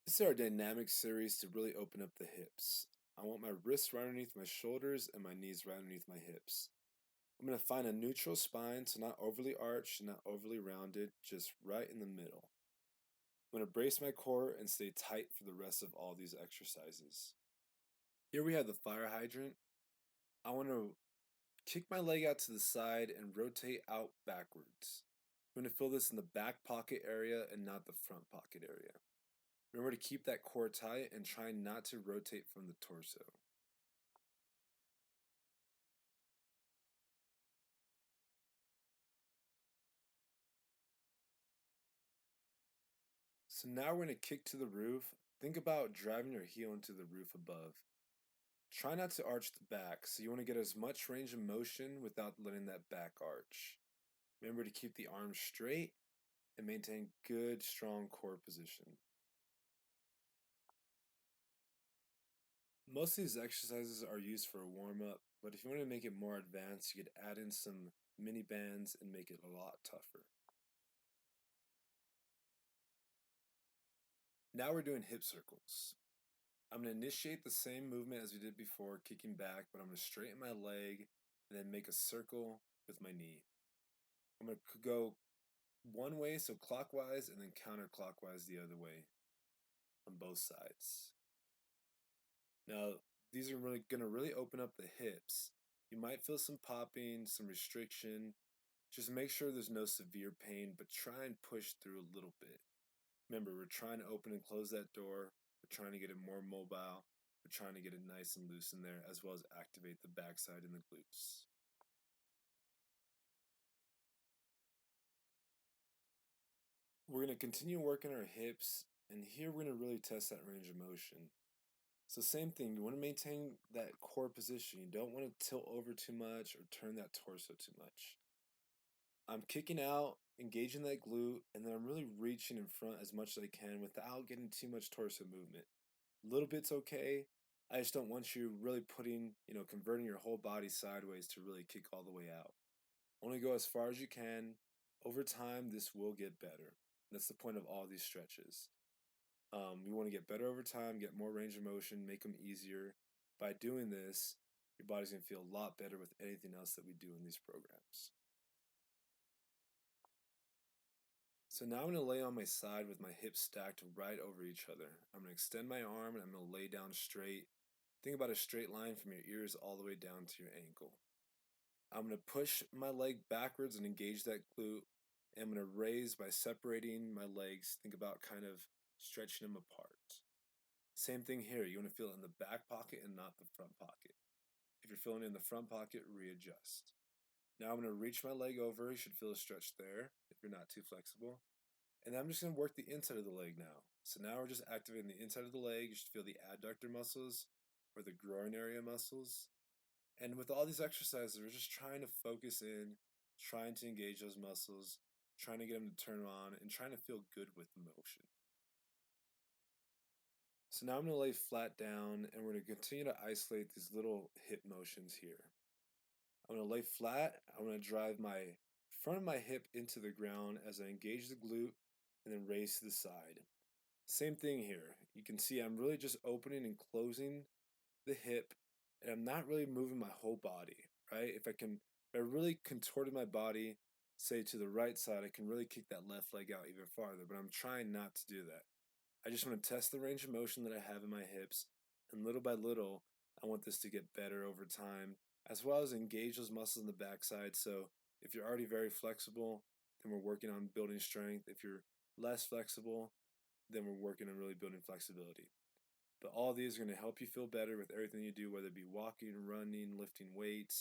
This is our dynamic series to really open up the hips. I want my wrists right underneath my shoulders and my knees right underneath my hips. I'm going to find a neutral spine, so not overly arched, not overly rounded, just right in the middle. I'm going to brace my core and stay tight for the rest of all these exercises. Here we have the fire hydrant. I want to kick my leg out to the side and rotate out backwards. I'm going to feel this in the back pocket area and not the front pocket area. Remember to keep that core tight and try not to rotate from the torso. So now we're going to kick to the roof. Think about driving your heel into the roof above. Try not to arch the back, so you want to get as much range of motion without letting that back arch. Remember to keep the arms straight and maintain good, strong core position. Most of these exercises are used for a warm-up, but if you want to make it more advanced, you could add in some mini bands and make it a lot tougher. Now we're doing hip circles. I'm going to initiate the same movement as we did before, kicking back, but I'm going to straighten my leg and then make a circle with my knee. I'm going to go one way, so clockwise, and then counterclockwise the other way on both sides. Now, these are really going to really open up the hips. You might feel some popping, some restriction. Just make sure there's no severe pain, but try and push through a little bit. Remember, we're trying to open and close that door. We're trying to get it more mobile. We're trying to get it nice and loose in there, as well as activate the backside and the glutes. We're going to continue working our hips, and here we're going to really test that range of motion. So same thing, you want to maintain that core position. You don't want to tilt over too much or turn that torso too much. I'm kicking out, engaging that glute, and then I'm really reaching in front as much as I can without getting too much torso movement. A little bit's okay. I just don't want you really converting your whole body sideways to really kick all the way out. Only go as far as you can. Over time, this will get better. That's the point of all these stretches. You want to get better over time, get more range of motion, make them easier. By doing this, your body's going to feel a lot better with anything else that we do in these programs. So now I'm going to lay on my side with my hips stacked right over each other. I'm going to extend my arm and I'm going to lay down straight. Think about a straight line from your ears all the way down to your ankle. I'm going to push my leg backwards and engage that glute. And I'm going to raise by separating my legs. Think about kind of stretching them apart. Same thing here. You want to feel it in the back pocket and not the front pocket. If you're feeling it in the front pocket, readjust. Now I'm going to reach my leg over. You should feel a stretch there if you're not too flexible. And I'm just going to work the inside of the leg now. So now we're just activating the inside of the leg. You should feel the adductor muscles or the groin area muscles. And with all these exercises, we're just trying to focus in, trying to engage those muscles, trying to get them to turn on, and trying to feel good with the motion. So now I'm going to lay flat down, and we're going to continue to isolate these little hip motions here. I'm going to lay flat. I'm going to drive my front of my hip into the ground as I engage the glute and then raise to the side. Same thing here. You can see I'm really just opening and closing the hip, and I'm not really moving my whole body, right? If I really contorted my body, say to the right side, I can really kick that left leg out even farther, but I'm trying not to do that. I just want to test the range of motion that I have in my hips, and little by little, I want this to get better over time, as well as engage those muscles in the backside. So if you're already very flexible, then we're working on building strength. If you're less flexible, then we're working on really building flexibility. But all these are going to help you feel better with everything you do, whether it be walking, running, lifting weights,